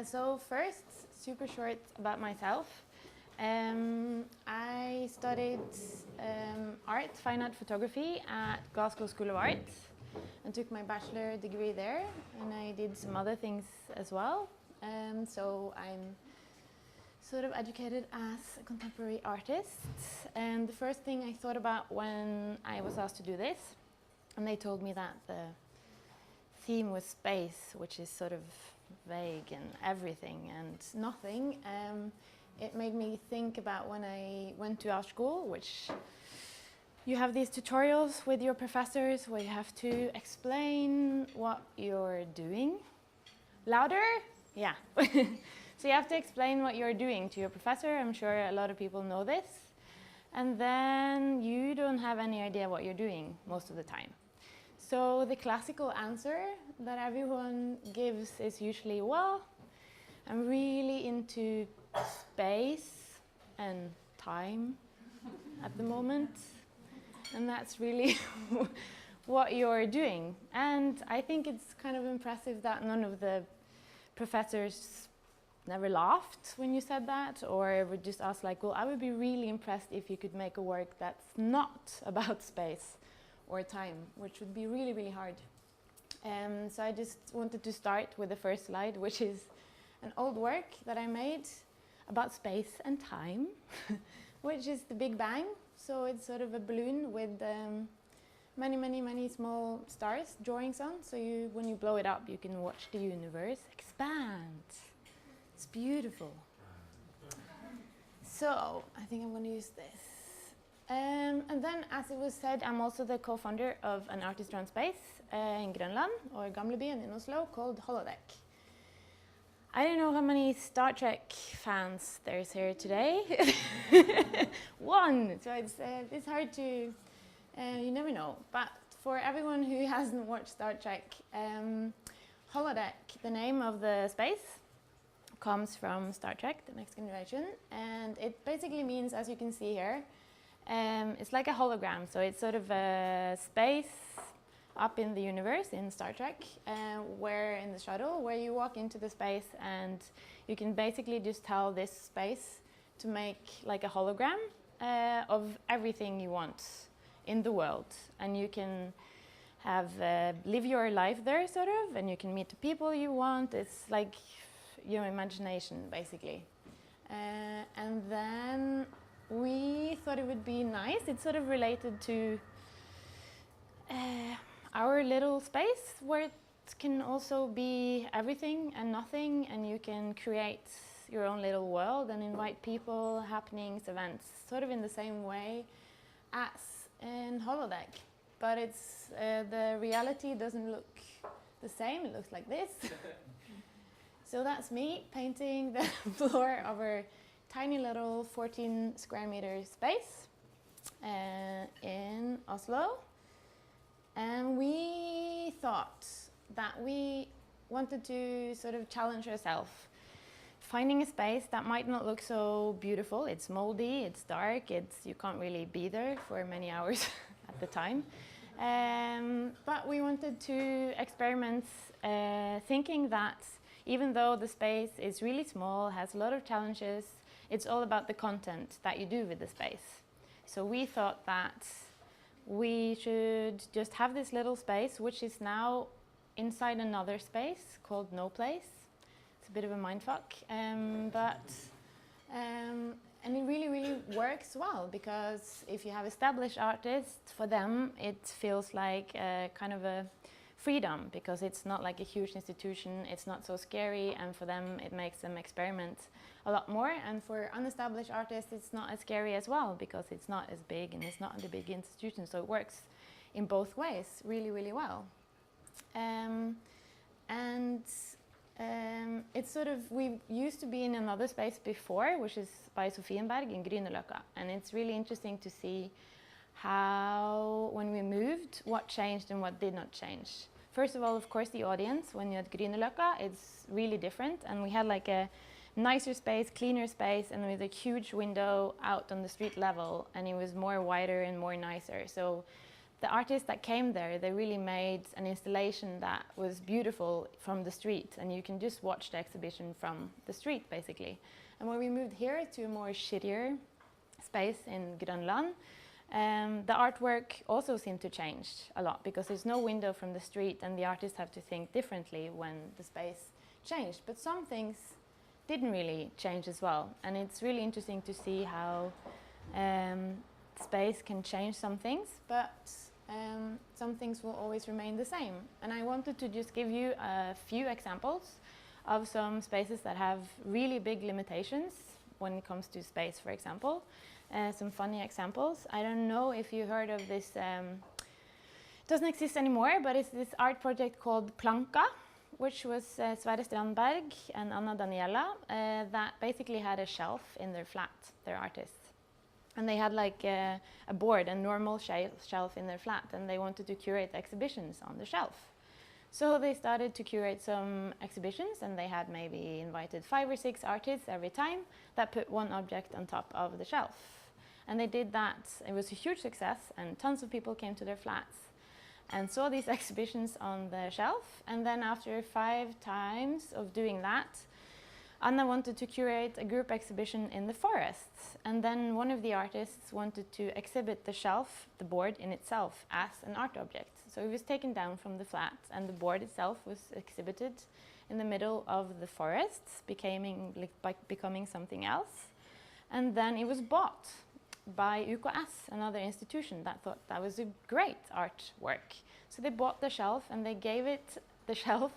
So first, super short about myself. I studied art, fine art photography at Glasgow School of Art and took my bachelor degree there, and I did some other things as well. So I'm sort of educated as a contemporary artist, and the first thing I thought about when I was asked to do this, and they told me that the theme was space, which is sort of vague and everything and nothing. It made me think about when I went to art school, which you have these tutorials with your professors where you have to explain what you're doing. Louder? Yeah. So you have to explain what you're doing to your professor. I'm sure a lot of people know this. And then you don't have any idea what you're doing most of the time. So the classical answer that everyone gives is usually, well, I'm really into space and time at the moment. And that's really what you're doing. And I think it's kind of impressive that none of the professors never laughed when you said that, or would just ask like, well, I would be really impressed if you could make a work that's not about space or time, which would be really, really hard. So I just wanted to start with the first slide, which is an old work that I made about space and time, which is the Big Bang. So it's sort of a balloon with many, many, many small stars, drawings on. So when you blow it up, you can watch the universe expand. It's beautiful. So I think I'm going to use this. And then, as it was said, I'm also the co-founder of an artist run space in Grønland, or Gamlebyen in Oslo, called Holodeck. I don't know how many Star Trek fans there's here today. One! So it's hard to, you never know. But for everyone who hasn't watched Star Trek, Holodeck, the name of the space, comes from Star Trek, The Next Generation. And it basically means, as you can see here, it's like a hologram, so it's sort of a space up in the universe in Star Trek, where in the shuttle, where you walk into the space and you can basically just tell this space to make like a hologram of everything you want in the world. And you can have live your life there, sort of, and you can meet the people you want. It's like your imagination, basically. And then we thought it would be nice. It's sort of related to our little space, where it can also be everything and nothing, and you can create your own little world and invite people, happenings, events, sort of in the same way as in Holodeck. But it's the reality doesn't look the same. It looks like this. So that's me painting the floor of our tiny little 14 square meter space in Oslo. And we thought that we wanted to sort of challenge ourselves. Finding a space that might not look so beautiful. It's moldy, it's dark, you can't really be there for many hours at the time. But we wanted to experiment thinking that even though the space is really small, has a lot of challenges, it's all about the content that you do with the space. So we thought that we should just have this little space, which is now inside another space called No Place. It's a bit of a mindfuck, and it really, really works well, because if you have established artists, for them it feels like kind of a freedom, because it's not like a huge institution, it's not so scary, and for them it makes them experiment a lot more. And for unestablished artists, it's not as scary as well, because it's not as big and it's not a big institution, so it works in both ways really, really well. It's sort of, we used to be in another space before, which is by Sofienberg in Grünerløkka, and it's really interesting to see how, when we moved, what changed and what did not change. First of all, of course, the audience, when you're at Grünerløkka, it's really different, and we had like a nicer space, cleaner space, and with a huge window out on the street level, and it was more wider and more nicer. So the artists that came there, they really made an installation that was beautiful from the street, and you can just watch the exhibition from the street, basically. And when we moved here to a more shittier space in Grønland, the artwork also seemed to change a lot, because there's no window from the street, and the artists have to think differently when the space changed. But some things didn't really change as well, and it's really interesting to see how space can change some things, but some things will always remain the same. And I wanted to just give you a few examples of some spaces that have really big limitations when it comes to space, for example. Some funny examples. I don't know if you heard of this, it doesn't exist anymore, but it's this art project called Planka, which was Sverre Strandberg and Anna Daniela, that basically had a shelf in their flat, their artists. And they had like a board, a normal shelf in their flat, and they wanted to curate exhibitions on the shelf. So they started to curate some exhibitions, and they had maybe invited 5 or 6 artists every time that put one object on top of the shelf. And they did that. It was a huge success, and tons of people came to their flats and saw these exhibitions on the shelf. And then after 5 times of doing that, Anna wanted to curate a group exhibition in the forest. And then one of the artists wanted to exhibit the shelf, the board in itself, as an art object. So it was taken down from the flat, and the board itself was exhibited in the middle of the forest, becoming something else. And then it was bought by U.F.O, another institution that thought that was a great artwork. So they bought the shelf, and they gave it the shelf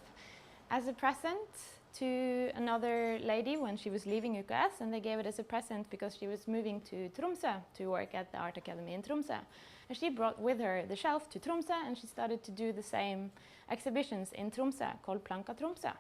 as a present to another lady when she was leaving U.F.O, and they gave it as a present because she was moving to Tromsø to work at the Art Academy in Tromsø. And she brought with her the shelf to Tromsø, and she started to do the same exhibitions in Tromsø called Planka Tromsø,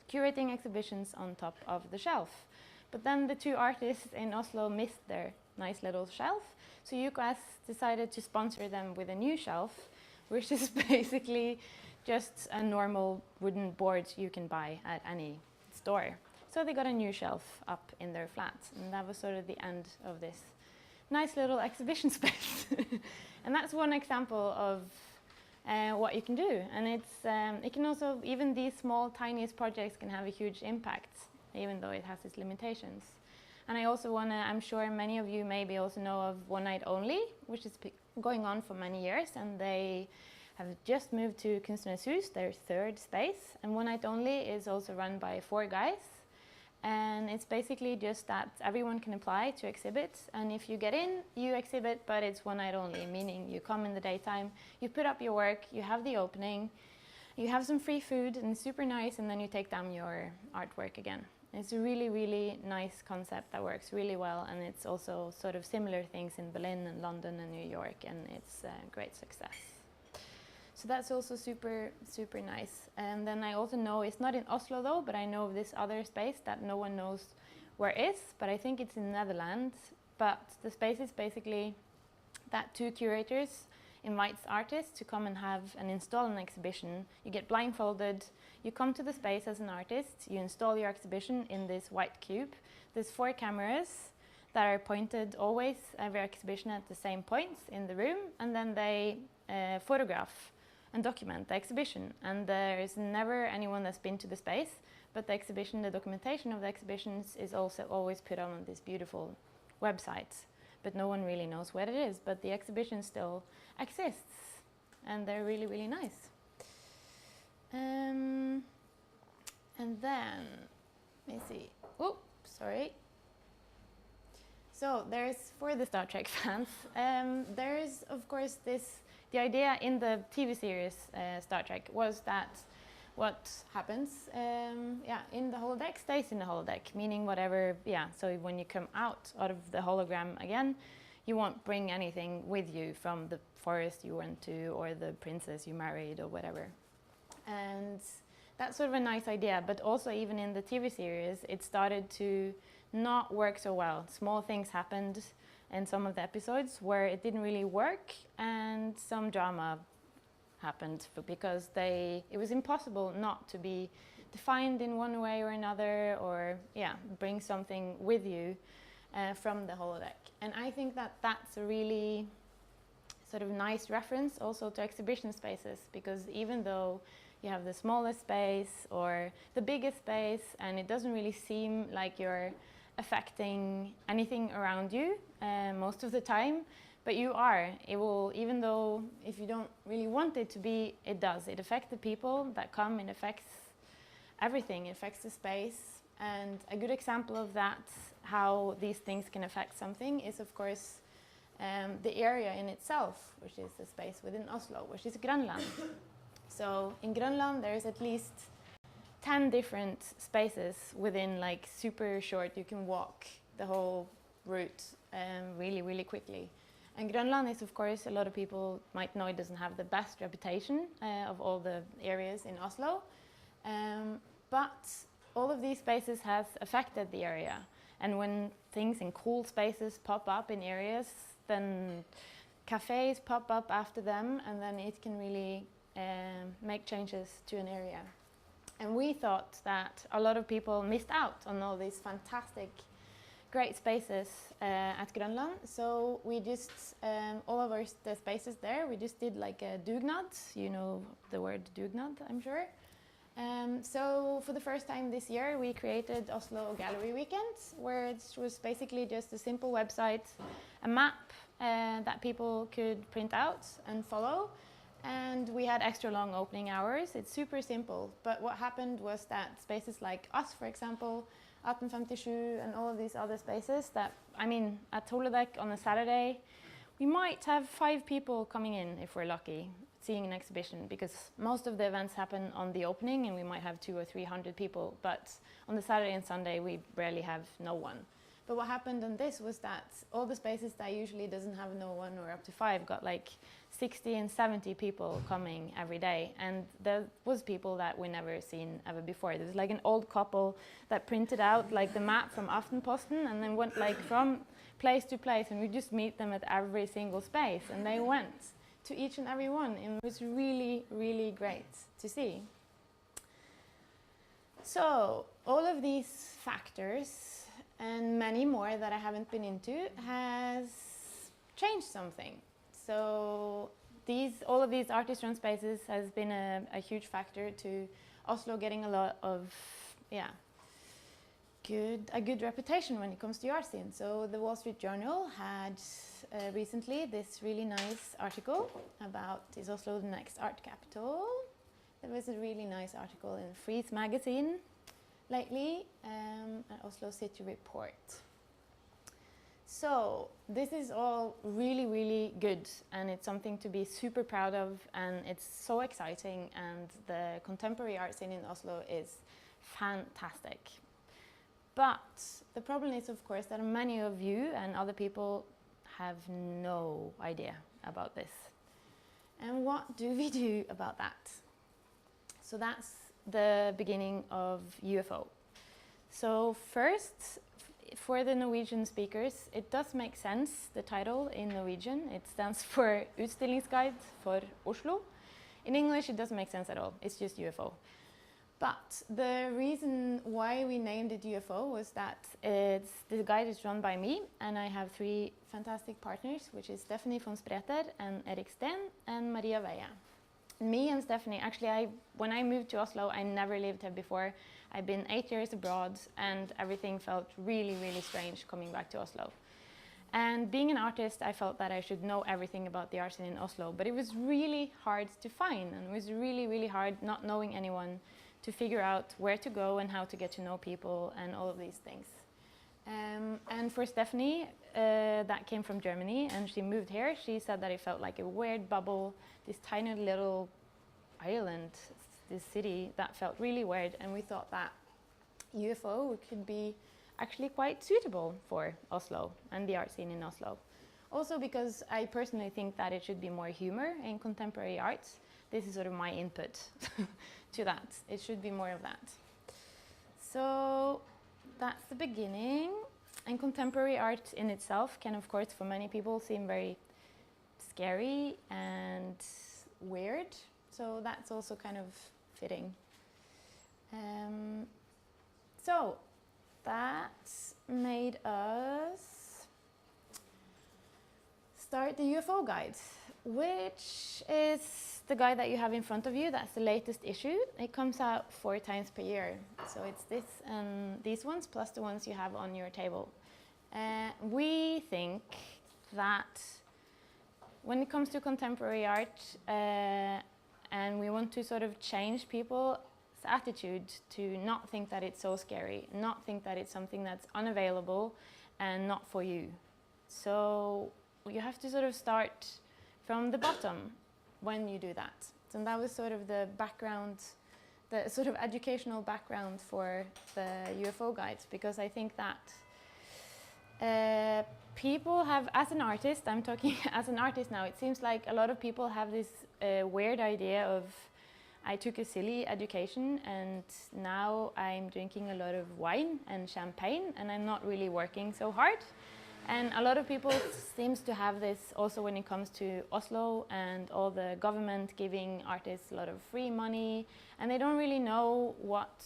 curating exhibitions on top of the shelf. But then the 2 artists in Oslo missed their nice little shelf, so U.F.O decided to sponsor them with a new shelf, which is basically just a normal wooden board you can buy at any store. So they got a new shelf up in their flat, and that was sort of the end of this nice little exhibition space. And that's one example of what you can do. And it can also, even these small, tiniest projects can have a huge impact, even though it has its limitations. And I also want to, I'm sure many of you maybe also know of One Night Only, which is going on for many years, and they have just moved to Kunstnernes Hus, their 3rd space. And One Night Only is also run by 4 guys. And it's basically just that everyone can apply to exhibit. And if you get in, you exhibit, but it's one night only, meaning you come in the daytime, you put up your work, you have the opening, you have some free food, and it's super nice, and then you take down your artwork again. It's a really, really nice concept that works really well, and it's also sort of similar things in Berlin and London and New York, and it's a great success. So that's also super, super nice. And then I also know, it's not in Oslo though, but I know of this other space that no one knows where it is, but I think it's in the Netherlands. But the space is basically that 2 curators invites artists to come and have and install an exhibition. You get blindfolded, you come to the space as an artist, you install your exhibition in this white cube. There's 4 cameras that are pointed always, every exhibition at the same points in the room, and then they photograph and document the exhibition. And there is never anyone that's been to the space, but the exhibition, the documentation of the exhibitions is also always put on this beautiful website. But no one really knows what it is, but the exhibition still exists, and they're really, really nice. And then, let me see, oh, sorry. So there's, for the Star Trek fans, there's of course the idea in the TV series Star Trek was that what happens in the holodeck stays in the holodeck, meaning whatever, so when you come out of the hologram again, you won't bring anything with you from the forest you went to or the princess you married or whatever. And that's sort of a nice idea, but also even in the TV series, it started to not work so well. Small things happened in some of the episodes where it didn't really work, and some drama happened because it was impossible not to be defined in one way or another, or bring something with you from the holodeck. And I think that that's a really sort of nice reference also to exhibition spaces, because even though you have the smallest space or the biggest space and it doesn't really seem like you're affecting anything around you most of the time, but you are. It will, even though if you don't really want it to be, it does. It affects the people that come, it affects everything, it affects the space. And a good example of that, how these things can affect something, is of course the area in itself, which is the space within Oslo, which is Grønland. So in Grønland there is at least 10 different spaces within like super short, you can walk the whole route really, really quickly. And Grønland is, of course, a lot of people might know it doesn't have the best reputation of all the areas in Oslo. But all of these spaces has affected the area. And when things in cool spaces pop up in areas, then cafes pop up after them, and then it can really make changes to an area. And we thought that a lot of people missed out on all these fantastic, great spaces at Grønland. So we just, all of the spaces there, we just did like a dugnad. You know the word dugnad, I'm sure. So for the first time this year, we created Oslo Gallery Weekend, where it was basically just a simple website, a map that people could print out and follow. And we had extra long opening hours. It's super simple. But what happened was that spaces like us, for example, 1857 and all of these other spaces that, I mean, at Holodeck on a Saturday, we might have 5 people coming in if we're lucky, seeing an exhibition, because most of the events happen on the opening and we might have 200 or 300 people, but on the Saturday and Sunday we barely have no one. But what happened on this was that all the spaces that usually doesn't have no one or up to 5 got like 60 and 70 people coming every day. And there was people that we never seen ever before. There was like an old couple that printed out like the map from Aftenposten and then went like from place to place, and we just meet them at every single space, and they went to each and every one, and it was really, really great to see. So all of these factors and many more that I haven't been into has changed something. So all of these artist-run spaces has been a huge factor to Oslo getting a lot of, a good reputation when it comes to the art scene. So the Wall Street Journal had recently this really nice article about, is Oslo the next art capital? There was a really nice article in Freeze magazine lately, an Oslo City Report. So this is all really, really good, and it's something to be super proud of, and it's so exciting, and the contemporary art scene in Oslo is fantastic. But the problem is, of course, that many of you and other people have no idea about this. And what do we do about that? So that's the beginning of U.F.O. So first, for the Norwegian speakers, it does make sense, the title in Norwegian. It stands for Utstillingsguide for Oslo. In English, it doesn't make sense at all. It's just U.F.O. But the reason why we named it U.F.O. was that the guide is run by me, and I have 3 fantastic partners, which is Stephanie von Spreter and Erik Steen and Maria Veia. Me and Stephanie, actually, when I moved to Oslo, I never lived here before. I've been 8 years abroad, and everything felt really, really strange coming back to Oslo. And being an artist, I felt that I should know everything about the art scene in Oslo, but it was really hard to find, and it was really, really hard not knowing anyone to figure out where to go and how to get to know people and all of these things. And for Stephanie, that came from Germany, and she moved here. She said that it felt like a weird bubble, this tiny little island, this city that felt really weird, and we thought that U.F.O. could be actually quite suitable for Oslo and the art scene in Oslo. Also because I personally think that it should be more humor in contemporary art. This is sort of my input to that. It should be more of that. So that's the beginning. And contemporary art in itself can, of course, for many people seem very scary and weird. So that's also kind of fitting. So that made us start the U.F.O guide, which is the guide that you have in front of you. That's the latest issue. It comes out 4 times per year. So it's this and these ones plus the ones you have on your table. We think that when it comes to contemporary art and we want to sort of change people's attitude to not think that it's so scary, not think that it's something that's unavailable and not for you. So you have to sort of start from the bottom when you do that. And that was sort of the background, the sort of educational background for the U.F.O guides, because I think that people have, as an artist, I'm talking as an artist now, it seems like a lot of people have this weird idea of, I took a silly education and now I'm drinking a lot of wine and champagne and I'm not really working so hard. And a lot of people seems to have this also when it comes to Oslo and all the government giving artists a lot of free money, and they don't really know what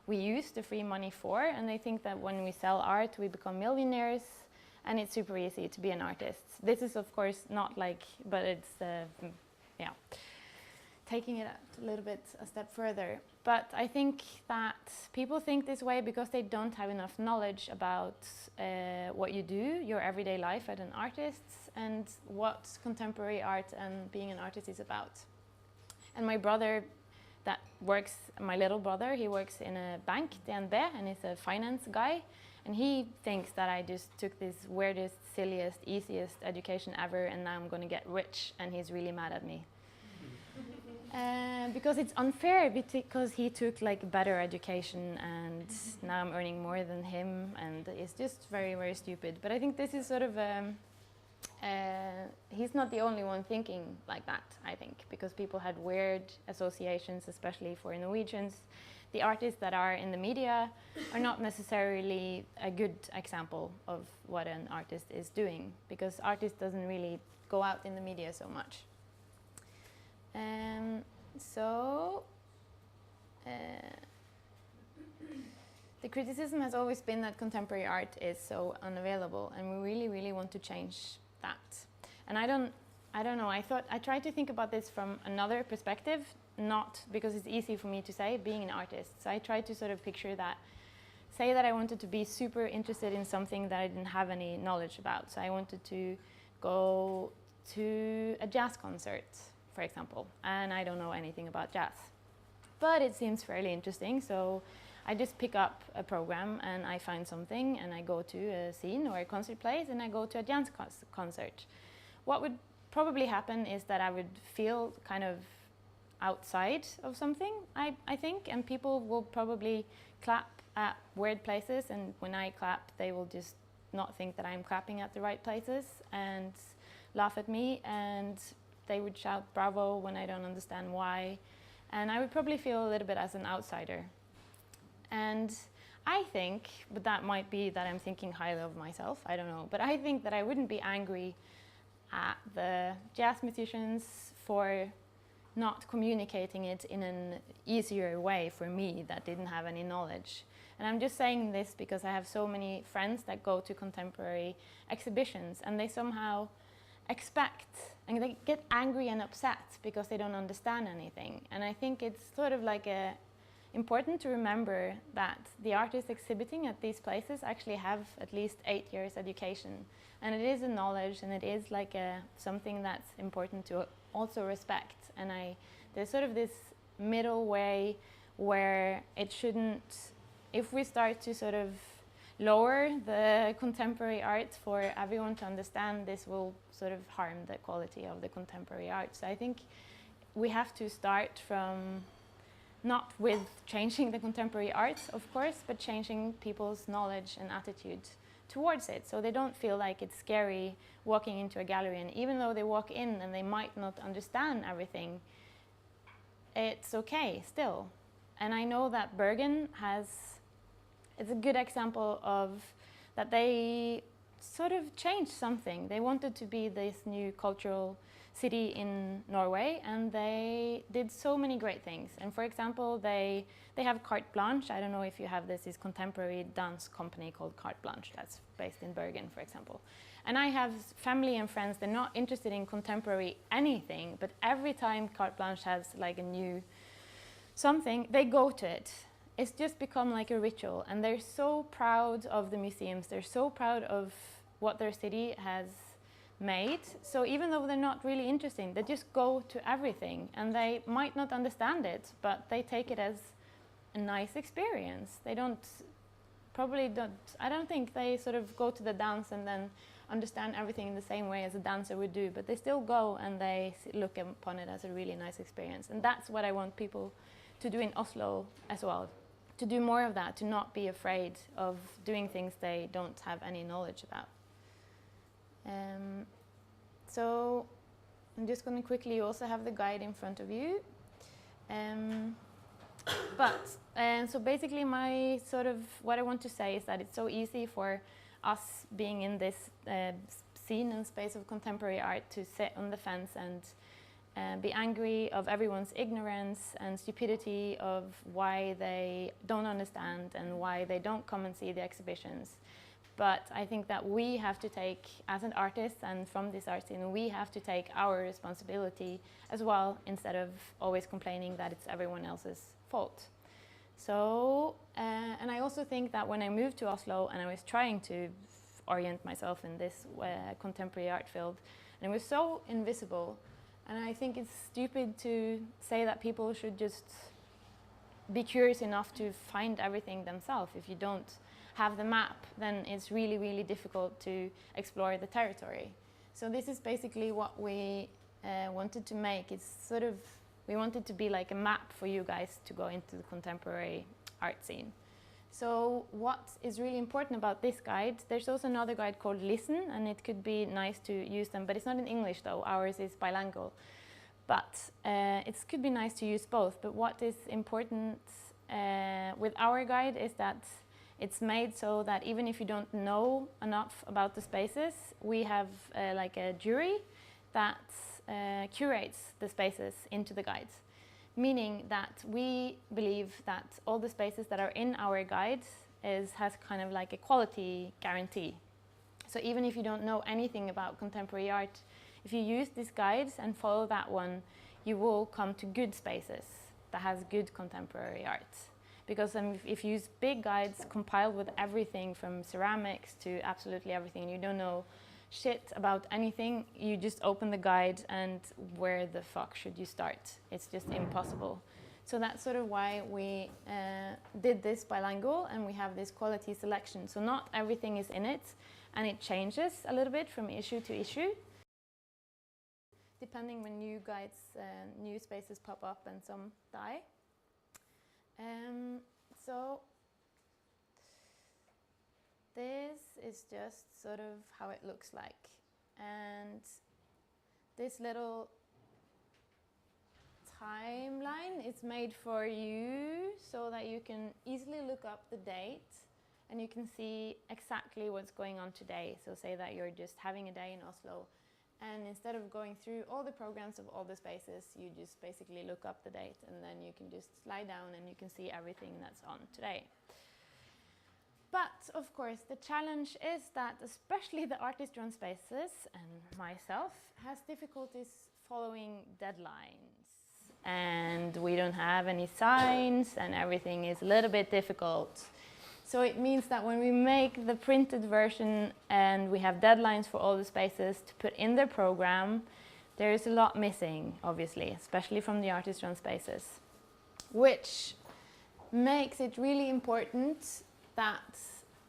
we use the free money for, and they think that when we sell art we become millionaires and it's super easy to be an artist. This is of course not like, but it's yeah, taking it a little bit a step further. But I think that people think this way because they don't have enough knowledge about what you do, your everyday life as an artist, and what contemporary art and being an artist is about. And my brother that works, my little brother, he works in a bank, DNB, and he's a finance guy. And he thinks that I just took this weirdest, silliest, easiest education ever and now I'm going to get rich, and he's really mad at me. Because it's unfair, because he took like better education and now I'm earning more than him, and it's just very, very stupid. But I think this is sort of, he's not the only one thinking like that, I think, because people had weird associations, especially for Norwegians. The artists that are in the media are not necessarily a good example of what an artist is doing, because artist doesn't really go out in the media so much. The criticism has always been that contemporary art is so unavailable, and we really, really want to change that. And I don't know, I tried to think about this from another perspective, not because it's easy for me to say, being an artist. So I tried to sort of picture that, say that I wanted to be super interested in something that I didn't have any knowledge about. So I wanted to go to a jazz concert, for example, and I don't know anything about jazz. But it seems fairly interesting, so I just pick up a program and I find something and I go to a scene or a concert place and I go to a jazz concert. What would probably happen is that I would feel kind of outside of something, I think, and people will probably clap at weird places, and when I clap they will just not think that I'm clapping at the right places and laugh at me, and they would shout bravo when I don't understand why, and I would probably feel a little bit as an outsider. And I think, but that might be that I'm thinking highly of myself, I don't know, but I think that I wouldn't be angry at the jazz musicians for not communicating it in an easier way for me that didn't have any knowledge. And I'm just saying this because I have so many friends that go to contemporary exhibitions and they somehow expect, and they get angry and upset because they don't understand anything. And I think it's sort of like important to remember that the artists exhibiting at these places actually have at least 8 years education. And it is a knowledge, and it is like something that's important to also respect. And there's sort of this middle way where it shouldn't, if we start to sort of lower the contemporary art for everyone to understand, this will sort of harm the quality of the contemporary art. So I think we have to start from not with changing the contemporary art, of course, but changing people's knowledge and attitude towards it, so they don't feel like it's scary walking into a gallery. And even though they walk in and they might not understand everything, it's okay still. And I know that Bergen it's a good example of that they sort of changed something. They wanted to be this new cultural city in Norway, and they did so many great things. And for example, they have Carte Blanche. I don't know if you have this contemporary dance company called Carte Blanche that's based in Bergen, for example. And I have family and friends, they're not interested in contemporary anything, but every time Carte Blanche has like a new something, they go to it. It's just become like a ritual, and they're so proud of the museums. They're so proud of what their city has made. So even though they're not really interesting, they just go to everything, and they might not understand it, but they take it as a nice experience. They I don't think they sort of go to the dance and then understand everything in the same way as a dancer would do, but they still go and they look upon it as a really nice experience. And that's what I want people to do in Oslo as well. To do more of that, to not be afraid of doing things they don't have any knowledge about. So I'm just going to quickly also have the guide in front of you. So basically my what I want to say is that it's so easy for us being in this scene and space of contemporary art to sit on the fence and be angry of everyone's ignorance and stupidity of why they don't understand and why they don't come and see the exhibitions. But I think that we have to take, as an artist and from this art scene, we have to take our responsibility as well, instead of always complaining that it's everyone else's fault. So, and I also think that when I moved to Oslo and I was trying to orient myself in this contemporary art field, and it was so invisible, and I think it's stupid to say that people should just be curious enough to find everything themselves. If you don't have the map, then it's really, really difficult to explore the territory. So this is basically what we wanted to make. It's we wanted to be like a map for you guys to go into the contemporary art scene. So what is really important about this guide, there's also another guide called Listen, and it could be nice to use them, but it's not in English though, ours is bilingual. But it could be nice to use both, but what is important with our guide is that it's made so that even if you don't know enough about the spaces, we have like a jury that curates the spaces into the guides. Meaning that we believe that all the spaces that are in our guide has kind of like a quality guarantee. So even if you don't know anything about contemporary art, if you use these guides and follow that one, you will come to good spaces that has good contemporary art. Because if you use big guides compiled with everything from ceramics to absolutely everything, you don't know shit about anything, you just open the guide and where the fuck should you start? It's just impossible. So that's sort of why we did this bilingual, and we have this quality selection. So not everything is in it, and it changes a little bit from issue to issue, depending when new guides, new spaces pop up and some die. So this is just sort of how it looks like. And this little timeline is made for you so that you can easily look up the date and you can see exactly what's going on today. So say that you're just having a day in Oslo, and instead of going through all the programs of all the spaces, you just basically look up the date, and then you can just slide down and you can see everything that's on today. But of course, the challenge is that especially the artist-run spaces, and myself, has difficulties following deadlines. And we don't have any signs, and everything is a little bit difficult. So it means that when we make the printed version and we have deadlines for all the spaces to put in the program, there is a lot missing, obviously, especially from the artist-run spaces, which makes it really important that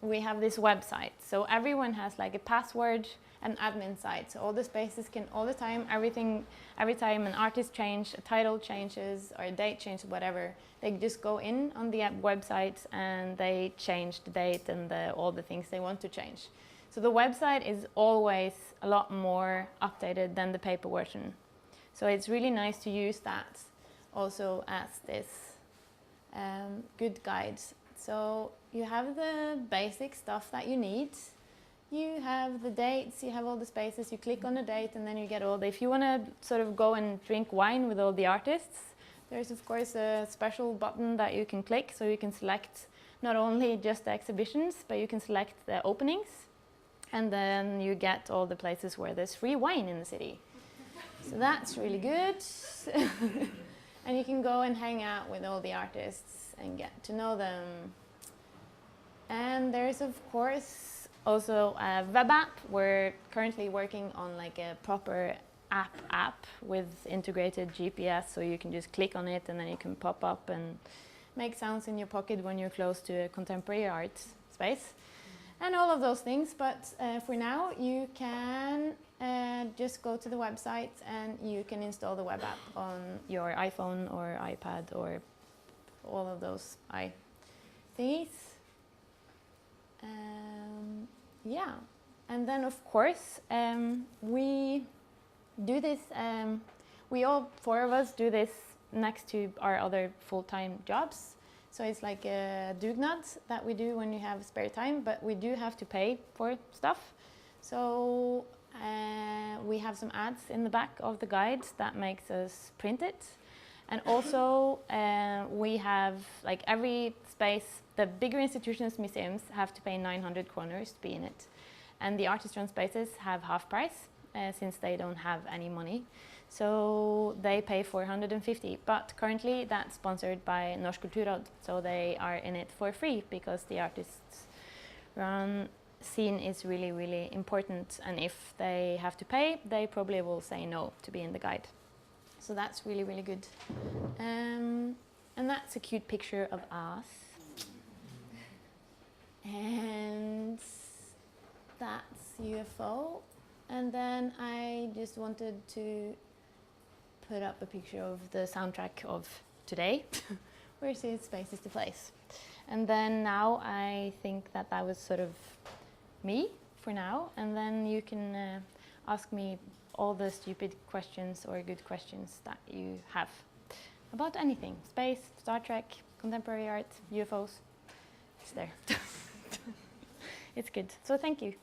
we have this website. So everyone has like a password and admin site. So all the spaces can all the time, every time an artist changes, a title changes, or a date changes, whatever, they just go in on the website and they change the date and all the things they want to change. So the website is always a lot more updated than the paper version. So it's really nice to use that also as this good guide. So you have the basic stuff that you need. You have the dates, you have all the spaces, you click on the date and then you get all the, if you want to sort of go and drink wine with all the artists, there's of course a special button that you can click, so you can select not only just the exhibitions, but you can select the openings, and then you get all the places where there's free wine in the city. So that's really good. And you can go and hang out with all the artists and get to know them. And there's of course also a web app. We're currently working on like a proper app with integrated GPS, so you can just click on it and then you can pop up and make sounds in your pocket when you're close to a contemporary art space. And all of those things, but for now you can just go to the website and you can install the web app on your iPhone or iPad or all of those thingies. Yeah, and then of course we do this, we all four of us do this next to our other full-time jobs. So it's like a dugnad that we do when you have spare time, but we do have to pay for stuff. So we have some ads in the back of the guide that makes us print it. And also we have like every space, the bigger institutions, museums have to pay 900 kroners to be in it. And the artist-run spaces have half price since they don't have any money. So they pay 450, but currently that's sponsored by Norsk Kulturråd, so they are in it for free because the artists run scene is really, really important, and if they have to pay, they probably will say no to be in the guide. So that's really, really good. And that's a cute picture of us. And that's U.F.O. And then I just wanted to put up a picture of the soundtrack of today, which is Space is the Place. And then now I think that that was sort of me for now, and then you can ask me all the stupid questions or good questions that you have about anything. Space, Star Trek, contemporary art, U.F.Os. It's there. It's good. So thank you.